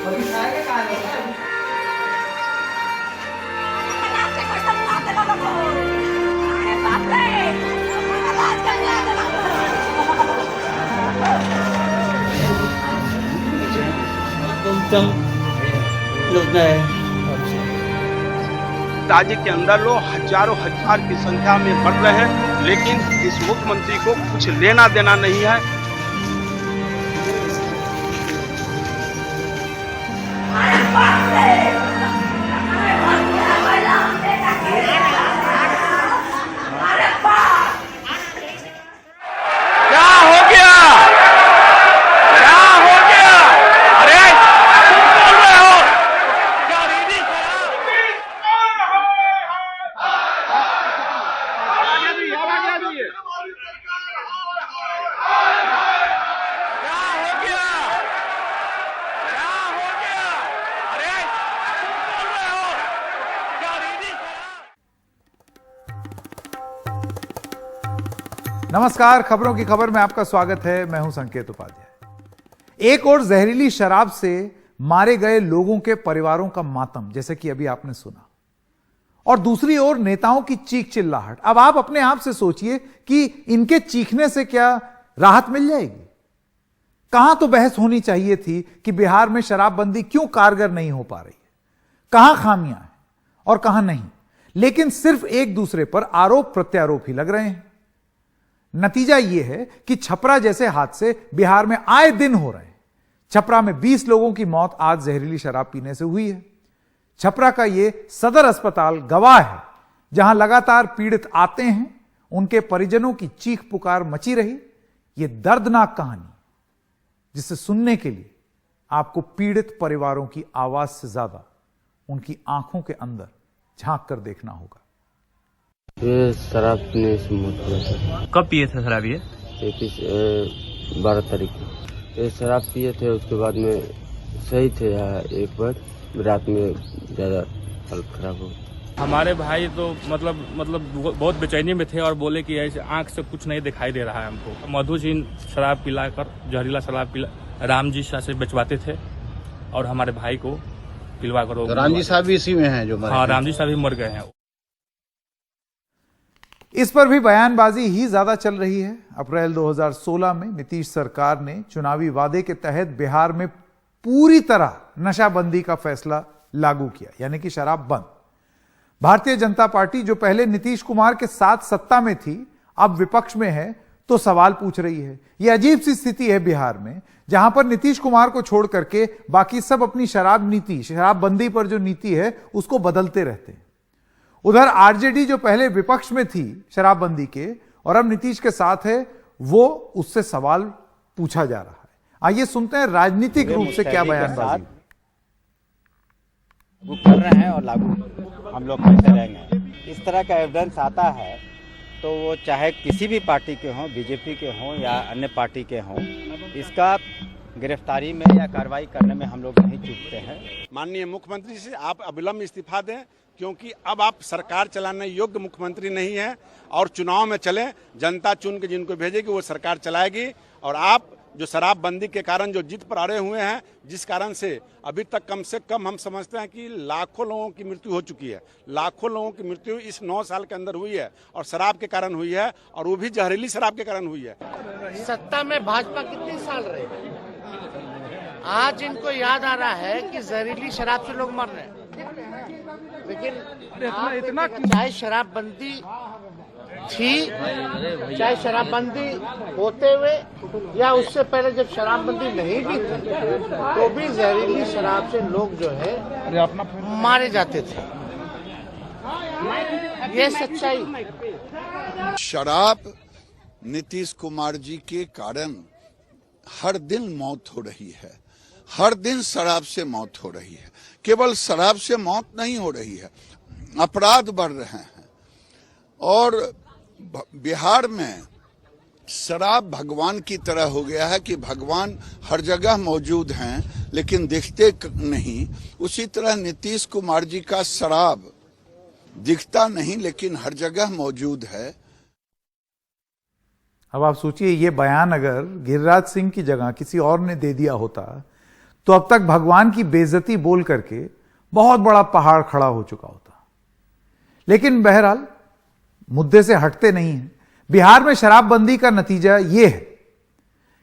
राज्य के अंदर लोग हजारों हजार की संख्या में बढ़ रहे हैं, लेकिन इस मुख्यमंत्री को कुछ लेना देना नहीं है। क्या हो गया? क्या हो गया? अरे तुम बोल रहे हो क्या? रेडी नमस्कार, खबरों की खबर में आपका स्वागत है। मैं हूं संकेत उपाध्याय। एक और जहरीली शराब से मारे गए लोगों के परिवारों का मातम, जैसे कि अभी आपने सुना, और दूसरी ओर नेताओं की चीख चिल्लाहट। अब आप अपने आप से सोचिए कि इनके चीखने से क्या राहत मिल जाएगी? कहां तो बहस होनी चाहिए थी कि बिहार में शराबबंदी क्यों कारगर नहीं हो पा रही है, कहां खामियां हैं और कहां नहीं, लेकिन सिर्फ एक दूसरे पर आरोप प्रत्यारोप ही लग रहे हैं। नतीजा यह है कि छपरा जैसे हादसे बिहार में आए दिन हो रहे हैं। छपरा में 20 लोगों की मौत आज जहरीली शराब पीने से हुई है। छपरा का यह सदर अस्पताल गवाह है, जहां लगातार पीड़ित आते हैं, उनके परिजनों की चीख पुकार मची रही। यह दर्दनाक कहानी, जिसे सुनने के लिए आपको पीड़ित परिवारों की आवाज से ज्यादा उनकी आंखों के अंदर झांक कर देखना होगा। ये शराब पीने से मौत हुआ था। कब पिए थे शराब ये? 12 तारीख को ये शराब पिए थे। उसके बाद में सही थे, एक बार रात में ज़्यादा हालत खराब हो। हमारे भाई तो मतलब बहुत बेचैनी में थे और बोले कि ऐसे आंख से कुछ नहीं दिखाई दे रहा है हमको। मधु जी शराब पिलाकर, जहरीला शराब पिला राम जी से बेचवाते थे और हमारे भाई को पिलवा कर। तो राम जी साहब भी इसी में हैं जो? हाँ, राम जी साहब भी मर गए हैं। इस पर भी बयानबाजी ही ज्यादा चल रही है। अप्रैल 2016 में नीतीश सरकार ने चुनावी वादे के तहत बिहार में पूरी तरह नशाबंदी का फैसला लागू किया, यानी कि शराब बंद। भारतीय जनता पार्टी, जो पहले नीतीश कुमार के साथ सत्ता में थी, अब विपक्ष में है, तो सवाल पूछ रही है। यह अजीब सी स्थिति है बिहार में, जहां पर नीतीश कुमार को छोड़ करके बाकी सब अपनी शराबबंदी पर जो नीति है उसको बदलते रहते हैं। उधर आरजेडी, जो पहले विपक्ष में थी शराबबंदी के और अब नीतीश के साथ है, वो उससे सवाल पूछा जा रहा है। आइए सुनते हैं राजनीतिक रूप से क्या बयानबाजी वो कर रहे हैं और लागू हम लोग करते रहेंगे। इस तरह का एविडेंस आता है तो वो चाहे किसी भी पार्टी के हों, बीजेपी के हों या अन्य पार्टी के हों, इसका गिरफ्तारी में या कार्रवाई करने में हम लोग नहीं चूकते हैं। माननीय मुख्यमंत्री से आप अविलंब इस्तीफा दें, क्योंकि अब आप सरकार चलाने योग्य मुख्यमंत्री नहीं है और चुनाव में चले, जनता चुन के जिनको भेजेगी वो सरकार चलाएगी। और आप जो शराबबंदी के कारण जो जिद पर अड़े हुए हैं, जिस कारण से अभी तक कम से कम हम समझते हैं कि लाखों लोगों की मृत्यु हो चुकी है। लाखों लोगों की मृत्यु इस 9 साल के अंदर हुई है और शराब के कारण हुई है, और वो भी जहरीली शराब के कारण हुई है। सत्ता में भाजपा कितने साल रहे, आज इनको याद आ रहा है कि जहरीली शराब से लोग मर रहे हैं। लेकिन इतना चाहे शराबबंदी थी, चाहे शराबबंदी होते हुए या उससे पहले जब शराबबंदी नहीं भी थी, तो भी जहरीली शराब से लोग जो है मारे जाते थे। ये सच्चाई। शराब नीतीश कुमार जी के कारण हर दिन मौत हो रही है, हर दिन शराब से मौत हो रही है। केवल शराब से मौत नहीं हो रही है, अपराध बढ़ रहे हैं। और बिहार में शराब भगवान की तरह हो गया है कि भगवान हर जगह मौजूद हैं लेकिन दिखते नहीं। उसी तरह नीतीश कुमार जी का शराब दिखता नहीं लेकिन हर जगह मौजूद है। अब आप सोचिए, ये बयान अगर गिरिराज सिंह की जगह किसी और ने दे दिया होता तो अब तक भगवान की बेइज्जती बोल करके बहुत बड़ा पहाड़ खड़ा हो चुका होता। लेकिन बहरहाल मुद्दे से हटते नहीं हैं। बिहार में शराबबंदी का नतीजा यह है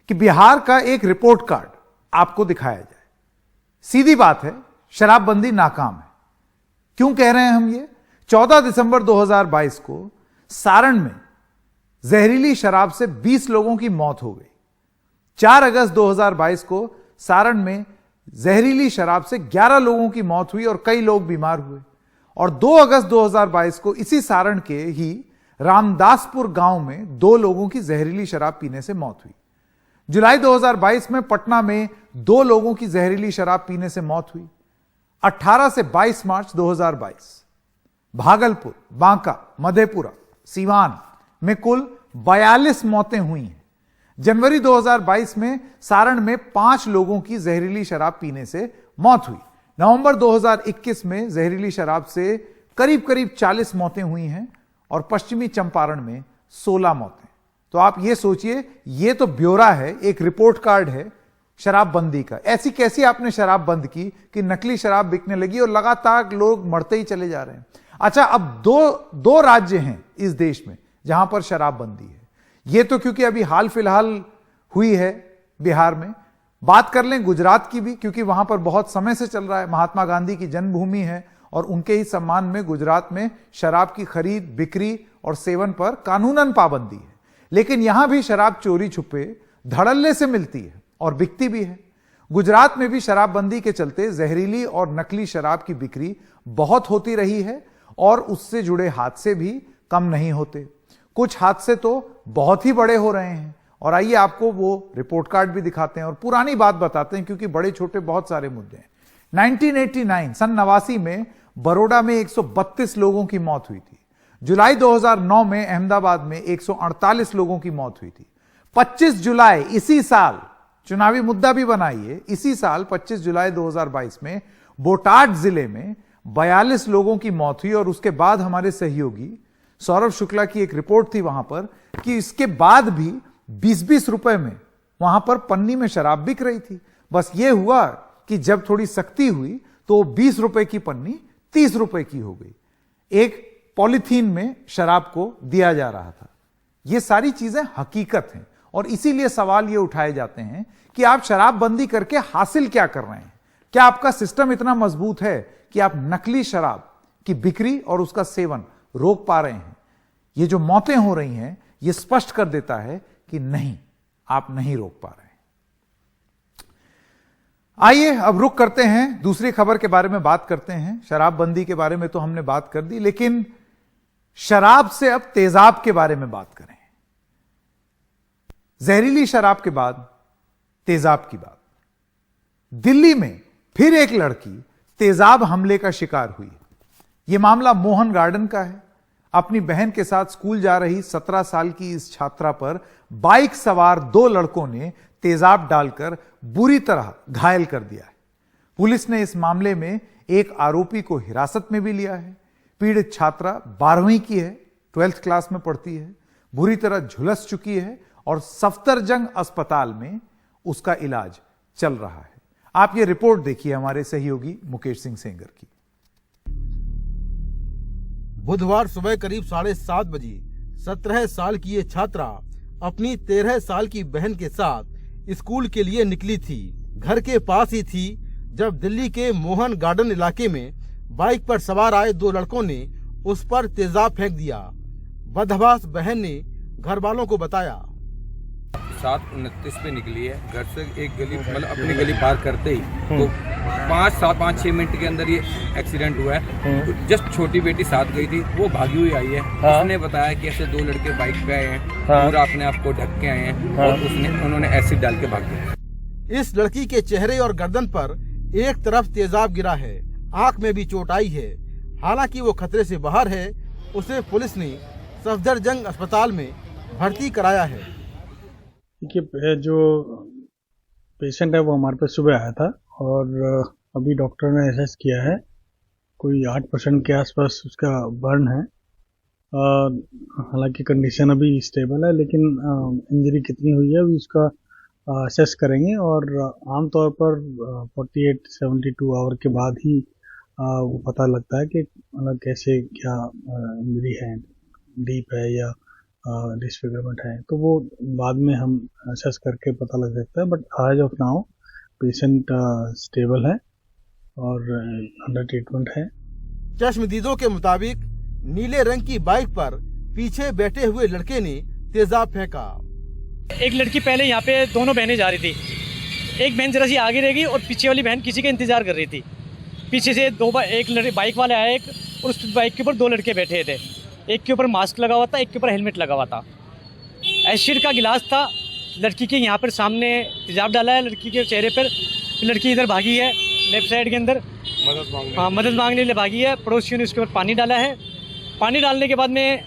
कि बिहार का एक रिपोर्ट कार्ड आपको दिखाया जाए। सीधी बात है, शराबबंदी नाकाम है। क्यों कह रहे हैं हम ये? 14 दिसंबर 2022 को सारण में जहरीली शराब से 20 लोगों की मौत हो गई। 4 अगस्त 2022 को सारण में जहरीली शराब से 11 लोगों की मौत हुई और कई लोग बीमार हुए। और 2 अगस्त 2022 को इसी सारण के ही रामदासपुर गांव में 2 लोगों की जहरीली शराब पीने से मौत हुई। जुलाई 2022 में पटना में 2 लोगों की जहरीली शराब पीने से मौत हुई। 18 से 22 मार्च 2022 भागलपुर, बांका, मधेपुरा, सीवान में कुल 42 मौतें हुई हैं। जनवरी 2022 में सारण में 5 लोगों की जहरीली शराब पीने से मौत हुई। नवंबर 2021 में जहरीली शराब से करीब 40 मौतें हुई हैं और पश्चिमी चंपारण में 16 मौतें। तो आप ये सोचिए, ये तो ब्यौरा है, एक रिपोर्ट कार्ड है शराबबंदी का। ऐसी कैसी आपने शराब बंद की कि नकली शराब बिकने लगी और लगातार लोग मरते ही चले जा रहे हैं। अच्छा, अब दो राज्य हैं इस देश में जहां पर शराबबंदी है। ये तो क्योंकि अभी हाल फिलहाल हुई है बिहार में। बात कर लें गुजरात की भी, क्योंकि वहां पर बहुत समय से चल रहा है। महात्मा गांधी की जन्मभूमि है और उनके ही सम्मान में गुजरात में शराब की खरीद, बिक्री और सेवन पर कानूनन पाबंदी है। लेकिन यहां भी शराब चोरी छुपे धड़ल्ले से मिलती है और बिकती भी है। गुजरात में भी शराबबंदी के चलते जहरीली और नकली शराब की बिक्री बहुत होती रही है और उससे जुड़े हादसे भी कम नहीं होते। कुछ हादसे तो बहुत ही बड़े हो रहे हैं। और आइए आपको वो रिपोर्ट कार्ड भी दिखाते हैं और पुरानी बात बताते हैं, क्योंकि बड़े छोटे बहुत सारे मुद्दे हैं। 1989 सन 89 में बड़ौदा में 132 लोगों की मौत हुई थी। जुलाई 2009 में अहमदाबाद में 148 लोगों की मौत हुई थी। 25 जुलाई इसी साल, चुनावी मुद्दा भी बनाइए, इसी साल 25 जुलाई 2022 में बोटाड जिले में 42 लोगों की मौत हुई। और उसके बाद हमारे सहयोगी सौरभ शुक्ला की एक रिपोर्ट थी वहां पर कि इसके बाद भी 20-20 रुपए में वहां पर पन्नी में शराब बिक रही थी। बस ये हुआ कि जब थोड़ी सख्ती हुई तो 20 रुपए की पन्नी 30 रुपए की हो गई। एक पॉलीथीन में शराब को दिया जा रहा था। ये सारी चीजें हकीकत हैं और इसीलिए सवाल ये उठाए जाते हैं कि आप शराबबंदी करके हासिल क्या कर रहे हैं? क्या आपका सिस्टम इतना मजबूत है कि आप नकली शराब की बिक्री और उसका सेवन रोक पा रहे हैं? ये जो मौतें हो रही हैं, ये स्पष्ट कर देता है कि नहीं, आप नहीं रोक पा रहे हैं। आइए अब रुक करते हैं, दूसरी खबर के बारे में बात करते हैं। शराबबंदी के बारे में तो हमने बात कर दी, लेकिन शराब से अब तेजाब के बारे में बात करें। जहरीली शराब के बाद तेजाब की बात। दिल्ली में फिर एक लड़की तेजाब हमले का शिकार हुई। यह मामला मोहन गार्डन का है। अपनी बहन के साथ स्कूल जा रही 17 साल की इस छात्रा पर बाइक सवार 2 लड़कों ने तेजाब डालकर बुरी तरह घायल कर दिया है। पुलिस ने इस मामले में एक आरोपी को हिरासत में भी लिया है। पीड़ित छात्रा 12वीं की है, 12th क्लास में पढ़ती है, बुरी तरह झुलस चुकी है और सफदरजंग अस्पताल में उसका इलाज चल रहा है। आप ये रिपोर्ट देखिए हमारे सहयोगी मुकेश सिंह सेंगर की। बुधवार सुबह करीब 7:30 बजे 17 साल की ये छात्रा अपनी 13 साल की बहन के साथ स्कूल के लिए निकली थी। घर के पास ही थी जब दिल्ली के मोहन गार्डन इलाके में बाइक पर सवार आए 2 लड़कों ने उस पर तेजाब फेंक दिया। बदहवास बहन ने घर वालों को बताया। 7:29 पे निकली है घर से, एक गली मतलब अपनी गली पार करते ही तो 5-6 मिनट के अंदर ये एक्सीडेंट हुआ है। तो जस्ट छोटी बेटी साथ गई थी, वो भागी हुई आई है। उसने बताया कि ऐसे 2 लड़के बाइक पे आए हैं, पूरा अपने आप को ढक के आए हैं और उन्होंने एसिड डाल के भाग दिया। इस लड़की के चेहरे और गर्दन पर एक तरफ तेजाब गिरा है, आंख में भी चोट आई है। हालांकि वो खतरे से बाहर है। उसे पुलिस ने सफदरजंग अस्पताल में भर्ती कराया है। देखिए, जो पेशेंट है वो हमारे पास सुबह आया था और अभी डॉक्टर ने असेस किया है, कोई 8% के आसपास उसका बर्न है। हालांकि कंडीशन अभी स्टेबल है, लेकिन इंजरी कितनी हुई है अभी उसका असेस करेंगे और आमतौर पर 48-72 आवर के बाद ही वो पता लगता है कि मतलब कैसे क्या इंजरी है, डीप है या डिसफिगरमेंट है, तो वो बाद में हम असेस करके पता लग सकता है। But as of now patient stable है और अंडर ट्रीटमेंट है। चश्मदीदों के मुताबिक नीले रंग की बाइक पर पीछे बैठे हुए लड़के ने तेजाब फेंका। एक लड़की पहले यहाँ पे दोनों बहनें जा रही थी, एक बहन जरा सी आगे रह गई और पीछे वाली बहन किसी का इंतजार कर रही थी। पीछे से एक बाइक वाला आया एक, और उस बाइक के ऊपर 2 लड़के बैठे थे, एक के ऊपर मास्क लगा हुआ था, एक के ऊपर हेलमेट लगा हुआ था। एसिड का गिलास था, लड़की के यहाँ पर सामने तेजाब डाला है लड़की के चेहरे पर। लड़की इधर भागी है लेफ्ट साइड के अंदर, मदद मांगने के लिए भागी है। पड़ोसियों ने उसके ऊपर पानी डाला है। पानी डालने के बाद में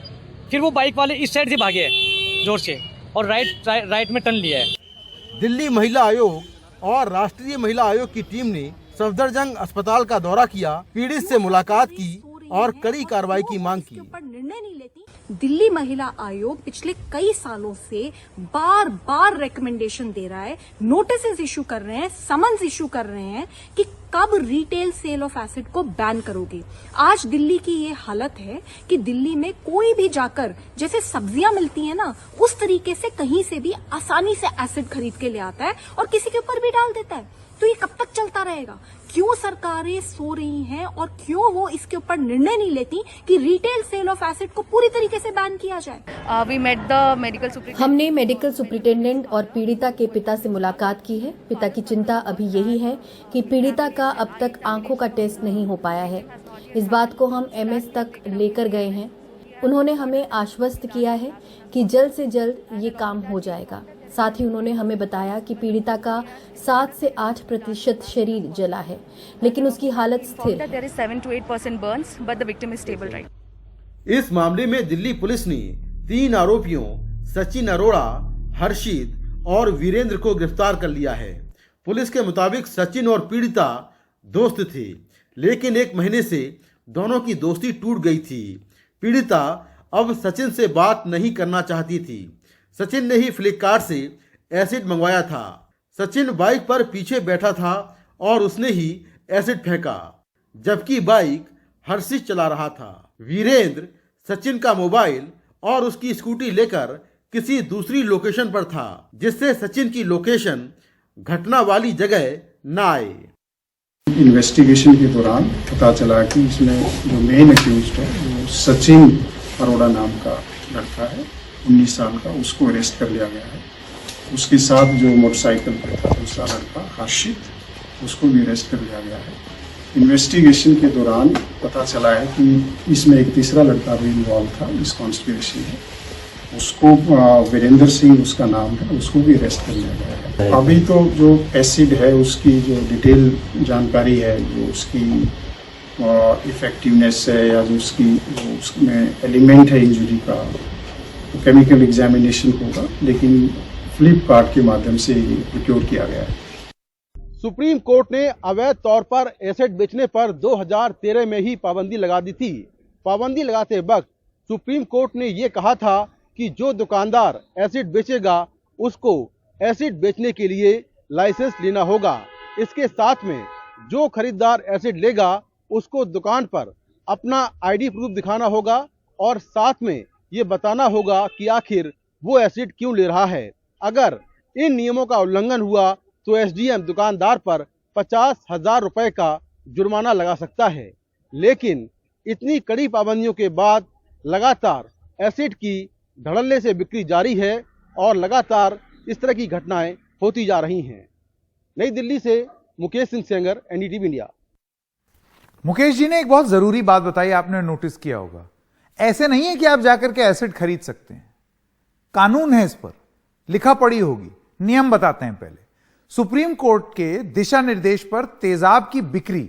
फिर वो बाइक वाले इस साइड से भागे हैं जोर से और राइट में टर्न लिया है। दिल्ली महिला आयोग और राष्ट्रीय महिला आयोग की टीम ने सफदरजंग अस्पताल का दौरा किया, पीड़ित से मुलाकात की और कड़ी कार्रवाई की मांग की। निर्णय नहीं लेती। दिल्ली महिला आयोग पिछले कई सालों से बार बार रिकमेंडेशन दे रहा है, नोटिस इशू कर रहे हैं, समन्स इशू कर रहे हैं कि कब रिटेल सेल ऑफ एसिड को बैन करोगे। आज दिल्ली की ये हालत है कि दिल्ली में कोई भी जाकर जैसे सब्जियां मिलती है ना, उस तरीके से कहीं से भी आसानी से एसिड खरीद के ले आता है और किसी के ऊपर भी डाल देता है। तो ये कब तक चलता रहेगा? क्यों सरकारें सो रही हैं और क्यों वो इसके ऊपर निर्णय नहीं लेती कि रिटेल सेल ऑफ एसिड को पूरी तरीके से बैन किया जाए? हमने मेडिकल सुपरिटेंडेंट और पीड़िता के पिता से मुलाकात की है। पिता की चिंता अभी यही है कि पीड़िता का अब तक आंखों का टेस्ट नहीं हो पाया है। इस बात को हम MS तक लेकर गए हैं। उन्होंने हमें आश्वस्त किया है कि जल्द से जल्द ये काम हो जाएगा। साथ ही उन्होंने हमें बताया कि पीड़िता का 7 से 8% शरीर जला है, लेकिन उसकी हालत स्थिर है। 7 to 8% burns, but the victim is stable right. इस मामले में दिल्ली पुलिस ने 3 आरोपियों सचिन अरोड़ा, हर्षित और वीरेंद्र को गिरफ्तार कर लिया है। पुलिस के मुताबिक सचिन और पीड़िता दोस्त थे, लेकिन 1 महीने से दोनों की दोस्ती टूट गई थी। पीड़िता अब सचिन से बात नहीं करना चाहती थी। सचिन ने ही फ्लिपकार्ट से एसिड मंगवाया था। सचिन बाइक पर पीछे बैठा था और उसने ही एसिड फेंका, जबकि बाइक हर्षित चला रहा था। वीरेंद्र सचिन का मोबाइल और उसकी स्कूटी लेकर किसी दूसरी लोकेशन पर था, जिससे सचिन की लोकेशन घटना वाली जगह न आए। इन्वेस्टिगेशन के दौरान पता चला कि इसमें जो मेन अक्यूज्ड है वो सचिन अरोड़ा नाम का लड़का है, 19 साल का। उसको अरेस्ट कर लिया गया है। उसके साथ जो मोटरसाइकिल पर था दूसरा लड़का हर्षित, उसको भी अरेस्ट कर लिया गया है। इन्वेस्टिगेशन के दौरान पता चला है कि इसमें एक तीसरा लड़का भी इन्वॉल्व था इस कॉन्स्पिरेसी में। उसको वीरेंद्र सिंह उसका नाम है, उसको भी अरेस्ट कर लिया गया है। अभी तो जो एसिड है उसकी जो डिटेल जानकारी है, जो उसकी इफेक्टिवनेस है या जो उसमें एलिमेंट है इंजरी का, तो केमिकल एग्जामिनेशन होगा, लेकिन फ्लिपकार्ट के माध्यम से ये प्रोक्योर किया गया है। सुप्रीम कोर्ट ने अवैध तौर पर एसिड बेचने पर 2013 में ही पाबंदी लगा दी थी। पाबंदी लगाते वक्त सुप्रीम कोर्ट ने ये कहा था कि जो दुकानदार एसिड बेचेगा उसको एसिड बेचने के लिए लाइसेंस लेना होगा। इसके साथ में जो खरीदार एसिड लेगा उसको दुकान पर अपना ID प्रूफ दिखाना होगा और साथ में ये बताना होगा कि आखिर वो एसिड क्यों ले रहा है। अगर इन नियमों का उल्लंघन हुआ तो SDM दुकानदार पर 50,000 रुपए का जुर्माना लगा सकता है। लेकिन इतनी कड़ी पाबंदियों के बाद लगातार एसिड की धड़ल्ले से बिक्री जारी है और लगातार इस तरह की घटनाएं होती जा रही हैं। नई दिल्ली से मुकेश सिंह सेंगर, NDTV इंडिया। मुकेश जी ने एक बहुत जरूरी बात बताई, आपने नोटिस किया होगा। ऐसे नहीं है कि आप जाकर के एसिड खरीद सकते हैं, कानून है, इस पर लिखा पड़ी होगी। नियम बताते हैं पहले। सुप्रीम कोर्ट के दिशा निर्देश पर तेजाब की बिक्री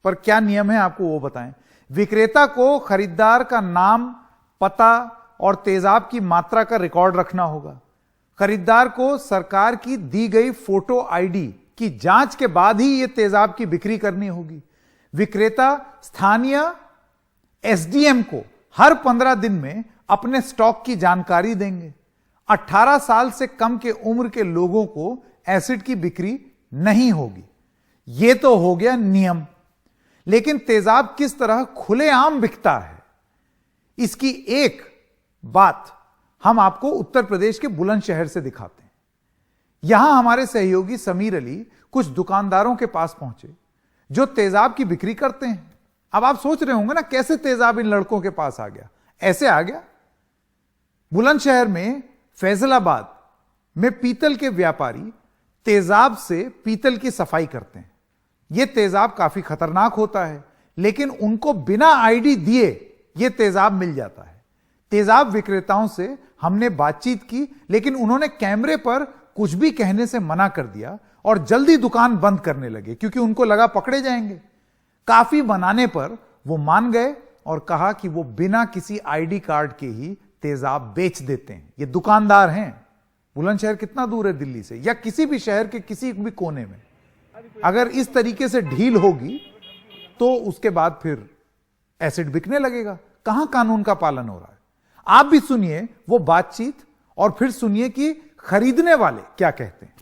पर क्या नियम है आपको वो बताएं। विक्रेता को खरीदार का नाम, पता और तेजाब की मात्रा का रिकॉर्ड रखना होगा। खरीदार को सरकार की दी गई फोटो ID की जांच के बाद ही यह तेजाब की बिक्री करनी होगी। विक्रेता स्थानीय SDM को हर 15 दिन में अपने स्टॉक की जानकारी देंगे। 18 साल से कम के उम्र के लोगों को एसिड की बिक्री नहीं होगी। यह तो हो गया नियम, लेकिन तेजाब किस तरह खुलेआम बिकता है, इसकी एक बात हम आपको उत्तर प्रदेश के बुलंदशहर से दिखाते हैं। यहां हमारे सहयोगी समीर अली कुछ दुकानदारों के पास पहुंचे जो तेजाब की बिक्री करते हैं। अब आप सोच रहे होंगे ना, कैसे तेजाब इन लड़कों के पास आ गया? ऐसे आ गया। बुलंदशहर में फैजलाबाद में पीतल के व्यापारी तेजाब से पीतल की सफाई करते हैं। यह तेजाब काफी खतरनाक होता है, लेकिन उनको बिना आईडी दिए यह तेजाब मिल जाता है। तेजाब विक्रेताओं से हमने बातचीत की, लेकिन उन्होंने कैमरे पर कुछ भी कहने से मना कर दिया और जल्दी दुकान बंद करने लगे, क्योंकि उनको लगा पकड़े जाएंगे। काफी मनाने पर वो मान गए और कहा कि वो बिना किसी आईडी कार्ड के ही तेजाब बेच देते हैं। ये दुकानदार हैं। बुलंदशहर कितना दूर है दिल्ली से, या किसी भी शहर के किसी भी कोने में अगर इस तरीके से ढील होगी तो उसके बाद फिर एसिड बिकने लगेगा। कहां कानून का पालन हो रहा है? आप भी सुनिए वो बातचीत और फिर सुनिए कि खरीदने वाले क्या कहते हैं।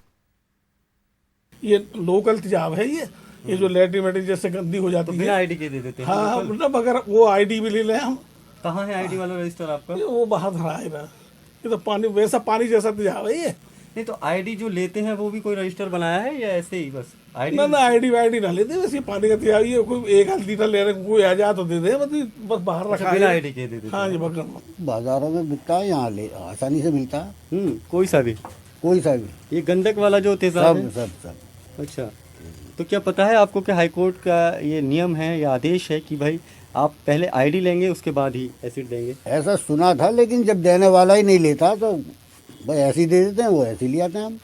ये लोकल तेजाब है। ये जो लैट्रिन वैट्रिन जैसे गंदी हो जाती है, बिना आईडी के दे देते हैं। हाँ, मतलब अगर वो आईडी भी ले लें हम। कहाँ है आईडी वाला रजिस्टर आपका? वो बाहर धरा है ना। ये तो पानी, वैसा पानी जैसा तेजाब है ये। नहीं तो आईडी जो लेते हैं वो भी कोई रजिस्टर बनाया है या ऐसे ही बस आईडी? ना आईडी वाईडी ना लेते, वैसे पानी का तेजाब। ये कोई एक आध लीटर ले रहे, कोई आ जाए तो दे दे, मतलब बस बाहर रखा है। बिना आईडी के दे देते? हाँ जी, बाजारों में बिकता है, यहाँ ले आसानी से मिलता है। कोई सा भी? कोई सा भी। ये गंधक वाला जो तेजाब है? सब। अच्छा, तो क्या पता है आपको कि हाईकोर्ट का ये नियम है या आदेश है कि भाई आप पहले आईडी लेंगे उसके बाद ही एसिड देंगे? ऐसा सुना था, लेकिन जब देने वाला ही नहीं लेता तो भाई ऐसे ही दे देते हैं, वो ऐसे ही ले आते हैं हम।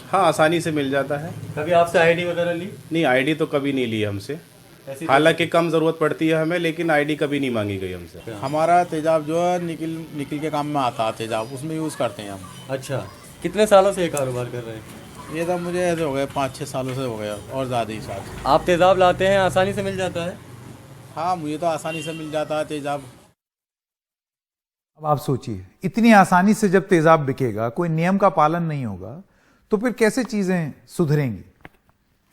हाँ, आसानी से मिल जाता है। कभी आपसे आईडी वगैरह ली? नहीं, आईडी तो कभी नहीं ली हमसे। हालांकि कम जरूरत पड़ती है हमें, लेकिन आईडी कभी नहीं मांगी गई हमसे। हमारा तेजाब जो है निकिल के काम में आता है तेजाब, उसमें यूज़ करते हैं हम। अच्छा, कितने सालों से ये कारोबार कर रहे हैं? ये तो मुझे ऐसे हो गए 5-6 सालों से हो गया, और ज़्यादा ही साथ। आप तेजाब लाते हैं, आसानी से मिल जाता है? हाँ, मुझे तो आसानी से मिल जाता है तेजाब। अब आप सोचिए, इतनी आसानी से जब तेजाब बिकेगा, कोई नियम का पालन नहीं होगा, तो फिर कैसे चीजें सुधरेंगी?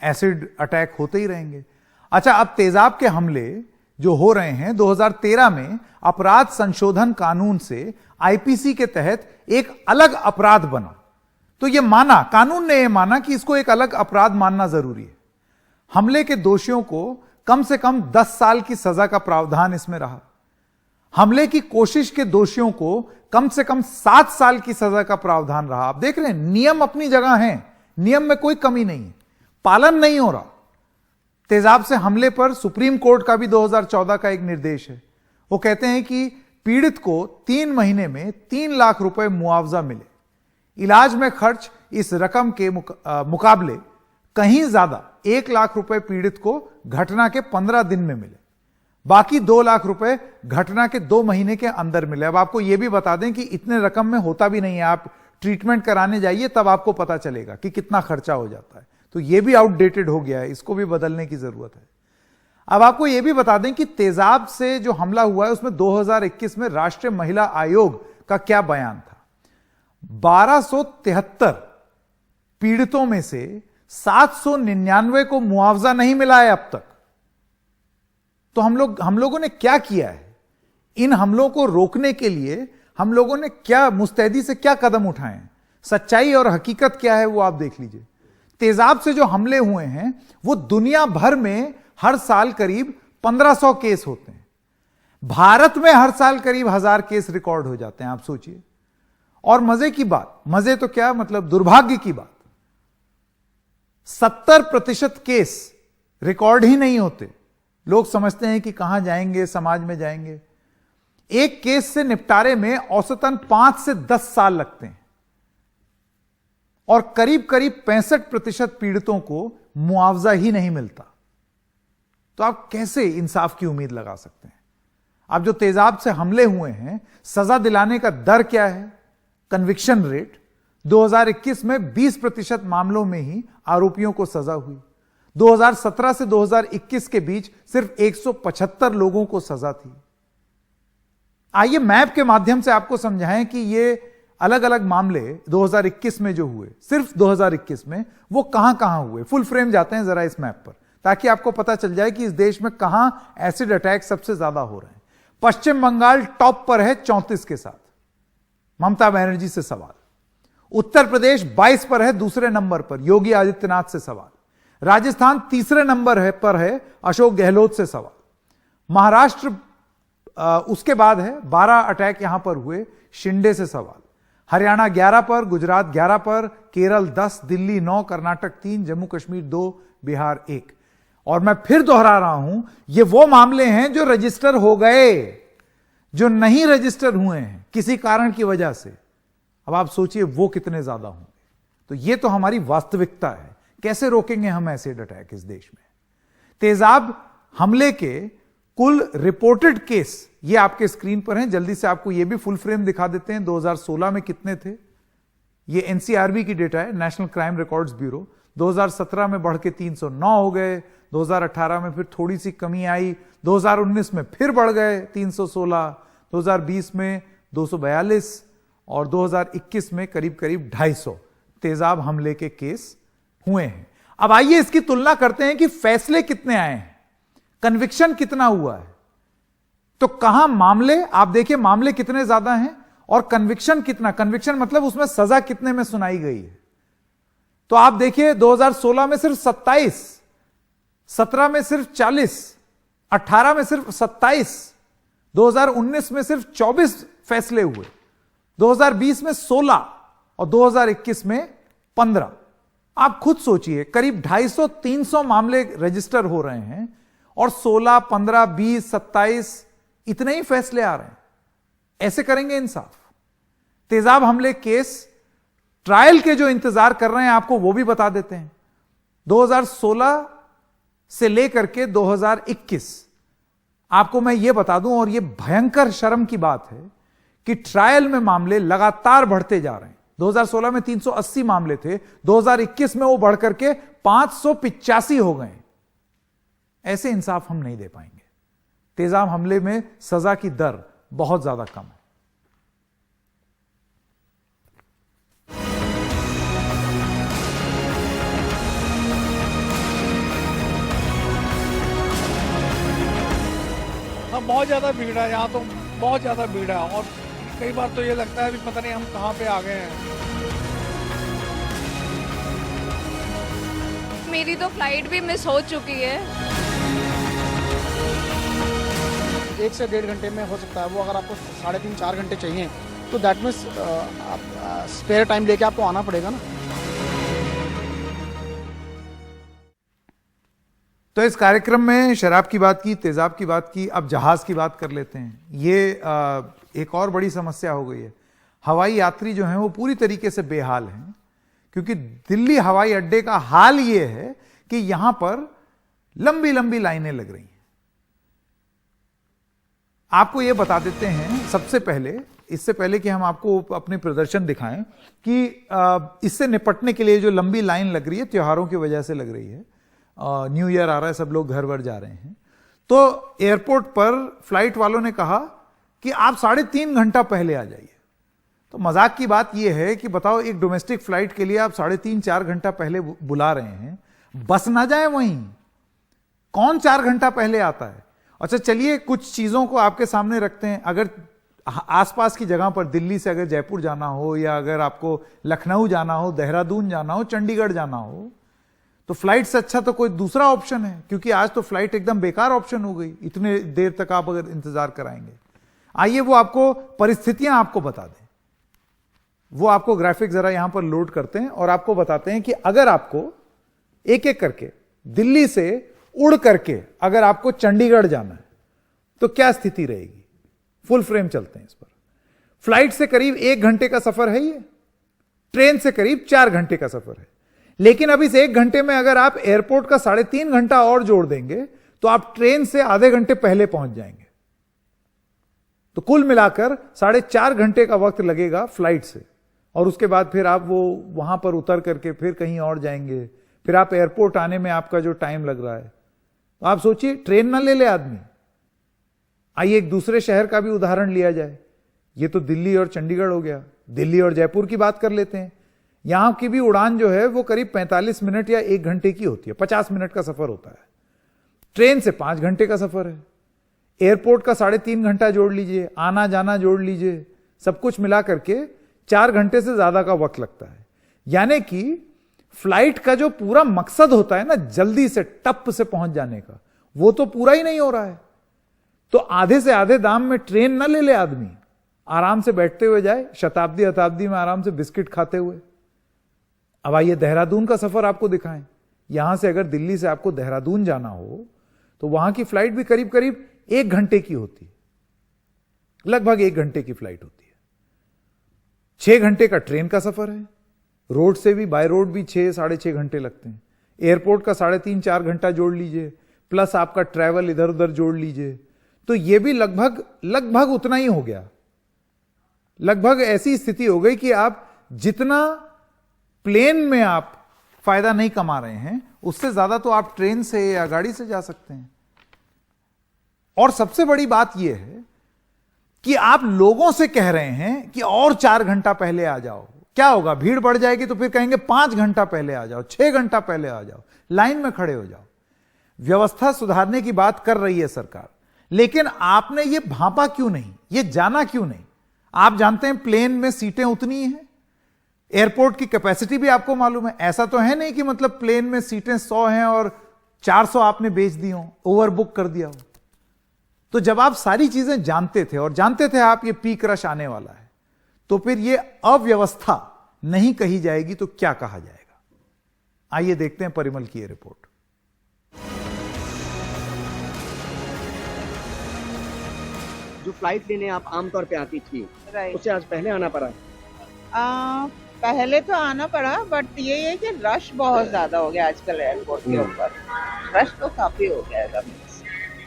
एसिड अटैक होते ही रहेंगे। अच्छा, अब तेजाब के हमले जो हो रहे हैं, 2013 में अपराध संशोधन कानून से आईपीसी के तहत एक अलग अपराध बना, तो यह माना, कानून ने यह माना कि इसको एक अलग अपराध मानना जरूरी है। हमले के दोषियों को कम से कम 10 साल की सजा का प्रावधान इसमें रहा। हमले की कोशिश के दोषियों को कम से कम 7 साल की सजा का प्रावधान रहा। आप देख रहे हैं, नियम अपनी जगह हैं, नियम में कोई कमी नहीं है, पालन नहीं हो रहा। तेजाब से हमले पर सुप्रीम कोर्ट का भी 2014 का एक निर्देश है। वो कहते हैं कि पीड़ित को 3 महीने में 3 लाख रुपए मुआवजा मिले। इलाज में खर्च इस रकम के मुकाबले कहीं ज्यादा 1 लाख रुपए पीड़ित को घटना के 15 दिन में मिले, बाकी 2 लाख रुपए घटना के 2 महीने के अंदर मिले। अब आपको यह भी बता दें कि इतने रकम में होता भी नहीं है। आप ट्रीटमेंट कराने जाइए तब आपको पता चलेगा कि कितना खर्चा हो जाता है। तो यह भी आउटडेटेड हो गया है, इसको भी बदलने की जरूरत है। अब आपको यह भी बता दें कि तेजाब से जो हमला हुआ है उसमें 2021 में राष्ट्रीय महिला आयोग का क्या बयान था। 1273 पीड़ितों में से 799 को मुआवजा नहीं मिला है अब तक। तो हम लोगों ने क्या किया है? इन हमलों को रोकने के लिए हम लोगों ने क्या मुस्तैदी से क्या कदम उठाए हैं? सच्चाई और हकीकत क्या है वो आप देख लीजिए। तेजाब से जो हमले हुए हैं वो दुनिया भर में हर साल करीब 1500 केस होते हैं। भारत में हर साल करीब 1000 केस रिकॉर्ड हो जाते हैं। आप सोचिए। और मजे की बात, मजे तो क्या मतलब दुर्भाग्य की बात, 70% केस रिकॉर्ड ही नहीं होते। लोग समझते हैं कि कहां जाएंगे, समाज में जाएंगे। एक केस से निपटारे में औसतन 5 से 10 साल लगते हैं और करीब करीब 65% पीड़ितों को मुआवजा ही नहीं मिलता। तो आप कैसे इंसाफ की उम्मीद लगा सकते हैं? अब जो तेजाब से हमले हुए हैं, सजा दिलाने का दर क्या है? कन्विक्शन रेट 2021 में 20% मामलों में ही आरोपियों को सजा हुई। 2017 से 2021 के बीच सिर्फ 175 लोगों को सजा थी। आइए मैप के माध्यम से आपको समझाएं कि ये अलग अलग मामले 2021 में जो हुए, सिर्फ 2021 में, वो कहां कहां हुए। फुल फ्रेम जाते हैं जरा इस मैप पर, ताकि आपको पता चल जाए कि इस देश में कहां एसिड अटैक सबसे ज्यादा हो रहे हैं। पश्चिम बंगाल टॉप पर है 34 के साथ, ममता बनर्जी से सवाल। उत्तर प्रदेश 22 पर है, दूसरे नंबर पर योगी आदित्यनाथ से सवाल। राजस्थान तीसरे नंबर पर है, अशोक गहलोत से सवाल। महाराष्ट्र उसके बाद है, 12 अटैक यहां पर हुए, शिंदे से सवाल। हरियाणा 11 पर, गुजरात 11 पर, केरल 10, दिल्ली 9, कर्नाटक 3, जम्मू कश्मीर 2, बिहार 1। और मैं फिर दोहरा रहा हूं, ये वो मामले हैं जो रजिस्टर हो गए, जो नहीं रजिस्टर हुए हैं किसी कारण की वजह से। अब आप सोचिए वो कितने ज्यादा होंगे। तो ये तो हमारी वास्तविकता है। कैसे रोकेंगे हम एसिड अटैक इस देश में? तेजाब हमले के कुल रिपोर्टेड केस ये आपके स्क्रीन पर हैं। जल्दी से आपको ये भी फुल फ्रेम दिखा देते हैं। 2016 में कितने थे? ये एनसीआरबी की डेटा है, नेशनल क्राइम रिकॉर्ड्स ब्यूरो। 2017 में बढ़ के 309 हो गए, 2018 में फिर थोड़ी सी कमी आई, 2019 में फिर बढ़ गए 316, 2020 में 242 और 2021 में करीब करीब 250 तेजाब हमले के केस हुए हैं। अब आइए इसकी तुलना करते हैं कि फैसले कितने आए हैं, कन्विक्शन कितना हुआ है। तो कहां मामले, आप देखिए मामले कितने ज्यादा हैं और कन्विक्शन कितना। कन्विक्शन मतलब उसमें सजा कितने में सुनाई गई है। तो आप देखिए 2016 में सिर्फ 27, 17 में सिर्फ 40, 18 में सिर्फ 27, 2019 में सिर्फ 24 फैसले हुए, 2020 में 16 और 2021 में 15। आप खुद सोचिए, करीब 250-300 मामले रजिस्टर हो रहे हैं और 16, 15, 20, 27 इतने ही फैसले आ रहे हैं। ऐसे करेंगे इंसाफ? तेजाब हमले केस ट्रायल के जो इंतजार कर रहे हैं आपको वो भी बता देते हैं। 2016 से लेकर के 2021 आपको मैं ये बता दूं, और ये भयंकर शर्म की बात है कि ट्रायल में मामले लगातार बढ़ते जा रहे हैं। 2016 में 380 मामले थे, 2021 में वो बढ़कर के 585 हो गए। ऐसे इंसाफ हम नहीं दे पाएंगे। तेजाब हमले में सजा की दर बहुत ज्यादा कम है। हाँ, बहुत ज़्यादा भीड़ है यहाँ तो, बहुत ज़्यादा भीड़ है। और कई बार तो ये लगता है भी पता नहीं हम कहाँ पे आ गए हैं। मेरी तो फ्लाइट भी मिस हो चुकी है। 1 से 1.5 घंटे में हो सकता है वो। अगर आपको 3.5-4 घंटे चाहिए तो दैट मीन्स स्पेयर टाइम लेके आपको आना पड़ेगा ना। तो इस कार्यक्रम में शराब की बात की, तेजाब की बात की, अब जहाज की बात कर लेते हैं। ये एक और बड़ी समस्या हो गई है। हवाई यात्री जो हैं वो पूरी तरीके से बेहाल हैं, क्योंकि दिल्ली हवाई अड्डे का हाल ये है कि यहां पर लंबी लंबी लाइनें लग रही हैं। आपको ये बता देते हैं सबसे पहले, इससे पहले कि हम आपको अपने प्रदर्शन दिखाएं, कि इससे निपटने के लिए जो लंबी लाइन लग रही है त्योहारों की वजह से लग रही है। न्यू ईयर आ रहा है, सब लोग घर भर जा रहे हैं। तो एयरपोर्ट पर फ्लाइट वालों ने कहा कि आप 3.5 घंटा पहले आ जाइए। तो मजाक की बात यह है कि बताओ, एक डोमेस्टिक फ्लाइट के लिए आप 3.5-4 घंटा पहले बुला रहे हैं, बस ना जाए वहीं। कौन 4 घंटा पहले आता है? अच्छा चलिए कुछ चीजों को आपके सामने रखते हैं। अगर आसपास की जगह पर, दिल्ली से अगर जयपुर जाना हो, या अगर आपको लखनऊ जाना हो, देहरादून जाना हो, चंडीगढ़ जाना हो, तो फ्लाइट से अच्छा तो कोई दूसरा ऑप्शन है, क्योंकि आज तो फ्लाइट एकदम बेकार ऑप्शन हो गई। इतने देर तक आप अगर इंतजार कराएंगे, आइए वो आपको परिस्थितियां आपको बता दें। वो आपको ग्राफिक जरा यहां पर लोड करते हैं और आपको बताते हैं कि अगर आपको एक एक करके दिल्ली से उड़ करके अगर आपको चंडीगढ़ जाना है तो क्या स्थिति रहेगी। फुल फ्रेम चलते हैं इस पर। फ्लाइट से करीब 1 घंटे का सफर है ये, ट्रेन से करीब 4 घंटे का सफर है। लेकिन अब इस 1 घंटे में अगर आप एयरपोर्ट का 3.5 घंटा और जोड़ देंगे तो आप ट्रेन से आधे घंटे पहले पहुंच जाएंगे। तो कुल मिलाकर 4.5 घंटे का वक्त लगेगा फ्लाइट से, और उसके बाद फिर आप वो वहां पर उतर करके फिर कहीं और जाएंगे, फिर आप एयरपोर्ट आने में आपका जो टाइम लग रहा है। तो आप सोचिए, ट्रेन ना ले ले आदमी। आइए एक दूसरे शहर का भी उदाहरण लिया जाए। ये तो दिल्ली और चंडीगढ़ हो गया, दिल्ली और जयपुर की बात कर लेते हैं, यहां की भी उड़ान जो है वो करीब 45 मिनट या 1 घंटे की होती है, 50 मिनट का सफर होता है। ट्रेन से 5 घंटे का सफर है, एयरपोर्ट का 3.5 घंटा जोड़ लीजिए, आना जाना जोड़ लीजिए, सब कुछ मिला करके 4 घंटे से ज्यादा का वक्त लगता है। यानी कि फ्लाइट का जो पूरा मकसद होता है ना, जल्दी से टप से पहुंच जाने का, वो तो पूरा ही नहीं हो रहा है। तो आधे से आधे दाम में ट्रेन ना ले ले आदमी, आराम से बैठते हुए जाए, शताब्दी अताब्दी में आराम से बिस्किट खाते हुए। अब आइए देहरादून का सफर आपको दिखाएं। यहां से अगर दिल्ली से आपको देहरादून जाना हो तो वहां की फ्लाइट भी करीब करीब 1 घंटे की होती है, लगभग 1 घंटे की फ्लाइट होती है। 6 घंटे का ट्रेन का सफर है, रोड से भी बाय रोड भी 6-6.5 घंटे लगते हैं। एयरपोर्ट का 3.5-4 घंटा जोड़ लीजिए, प्लस आपका ट्रैवल इधर उधर जोड़ लीजिए, तो यह भी लगभग उतना ही हो गया। लगभग ऐसी स्थिति हो गई कि आप जितना प्लेन में आप फायदा नहीं कमा रहे हैं, उससे ज्यादा तो आप ट्रेन से या गाड़ी से जा सकते हैं। और सबसे बड़ी बात यह है कि आप लोगों से कह रहे हैं कि और 4 घंटा पहले आ जाओ। क्या होगा? भीड़ बढ़ जाएगी तो फिर कहेंगे 5 घंटा पहले आ जाओ, 6 घंटा पहले आ जाओ, लाइन में खड़े हो जाओ। व्यवस्था सुधारने की बात कर रही है सरकार, लेकिन आपने ये भांपा क्यों नहीं, ये जाना क्यों नहीं? आप जानते हैं प्लेन में सीटें उतनी ही हैं, एयरपोर्ट की कैपेसिटी भी आपको मालूम है। ऐसा तो है नहीं कि मतलब प्लेन में सीटें 100 हैं और 400 आपने बेच दी हो, ओवर बुक कर दिया हो। तो जब आप सारी चीजें जानते थे और जानते थे आप ये पीक रश आने वाला है, तो फिर ये अव्यवस्था नहीं कही जाएगी तो क्या कहा जाएगा? आइए देखते हैं परिमल की ये रिपोर्ट। जो फ्लाइट लेने आप आमतौर पे आती थी, उससे आज पहले आना पड़ा? पहले तो आना पड़ा, बट ये है कि रश बहुत ज्यादा हो गया आजकल एयरपोर्ट के ऊपर। रश तो काफी हो गया है,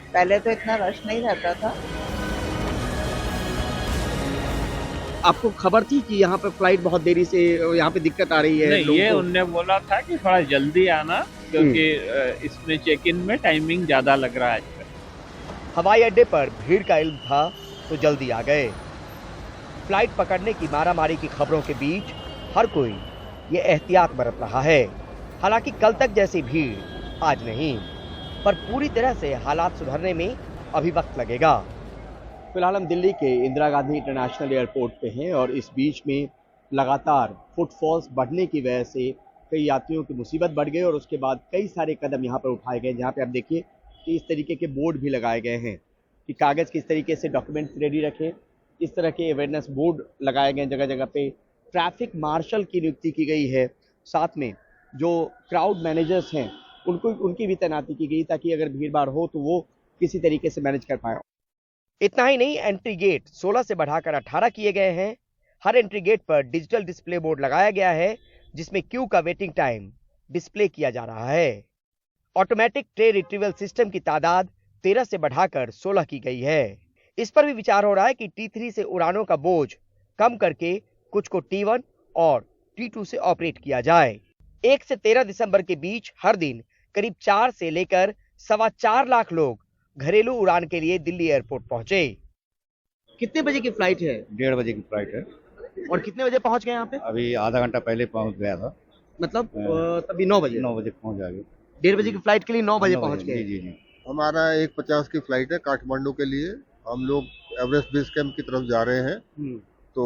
पहले तो इतना रश नहीं रहता था। आपको खबर थी कि यहाँ पे फ्लाइट बहुत देरी से, यहाँ पे दिक्कत आ रही है? नहीं, ये उनने बोला था कि थोड़ा जल्दी आना, क्योंकि इसमें चेक इन में टाइमिंग ज्यादा लग रहा है। हवाई अड्डे पर भीड़ का इल्म था तो जल्दी आ गए। फ्लाइट पकड़ने की मारामारी की खबरों के बीच हर कोई ये एहतियात बरत रहा है। हालांकि कल तक जैसी भीड़ आज नहीं, पर पूरी तरह से हालात सुधरने में अभी वक्त लगेगा। फिलहाल हम दिल्ली के इंदिरा गांधी इंटरनेशनल एयरपोर्ट पे हैं और इस बीच में लगातार फुटफॉल्स बढ़ने की वजह से कई यात्रियों की मुसीबत बढ़ गई और उसके बाद कई सारे कदम यहाँ पर उठाए गए, जहाँ पे आप देखिए कि इस तरीके के बोर्ड भी लगाए गए हैं कि कागज़ किस तरीके से डॉक्यूमेंट्स रेडी रखें। इस तरह के अवेयरनेस बोर्ड लगाए गए जगह जगह पे। ट्रैफिक मार्शल की नियुक्ति की गई है, साथ में जो क्राउड मैनेजर्स हैं उनकी भी तैनाती की गई ताकि अगर भीड़ भाड़ हो तो वो किसी तरीके से मैनेज कर पाए। इतना ही नहीं, एंट्री गेट 16 से बढ़ाकर 18 किए गए हैं। हर एंट्री गेट पर डिजिटल डिस्प्ले बोर्ड लगाया गया है जिसमें क्यू का वेटिंग टाइम डिस्प्ले किया जा रहा है। ऑटोमेटिक ट्रे रिट्रीवल सिस्टम की तादाद 13 से बढ़ाकर 16 की गई है। इस पर भी विचार हो रहा है कि T3 से उड़ानों का बोझ कम करके कुछ को T1 और T2 से ऑपरेट किया जाए। 1 से 13 दिसंबर के बीच हर दिन करीब 4 से लेकर 4.25 लाख लोग घरेलू उड़ान के लिए दिल्ली एयरपोर्ट पहुंचे। कितने बजे की फ्लाइट है? 1:30 बजे की फ्लाइट है। और कितने बजे पहुंच गए यहाँ पे? अभी आधा घंटा पहले पहुंच गया था। मतलब तभी 9 बजे? 9 बजे पहुंच जाएंगे। 1:30 बजे की फ्लाइट के लिए 9 बजे पहुंच गए। जी जी। हमारा 1:50 की फ्लाइट है काठमांडू के लिए। हम लोग एवरेस्ट बेस कैंप की तरफ जा रहे हैं। तो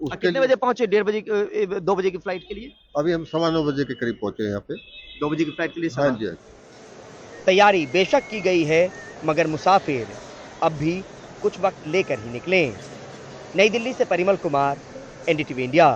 उसके कितने बजे पहुंचे? 1:30 बजे 2 बजे की फ्लाइट के लिए? अभी हम 9:15 बजे के करीब पहुंचे यहाँ पे। 2 बजे की फ्लाइट के लिए? हाँ जी। तैयारी बेशक की गई है, मगर मुसाफिर अब भी कुछ वक्त लेकर ही निकलें। नई दिल्ली से परिमल कुमार, NDTV इंडिया।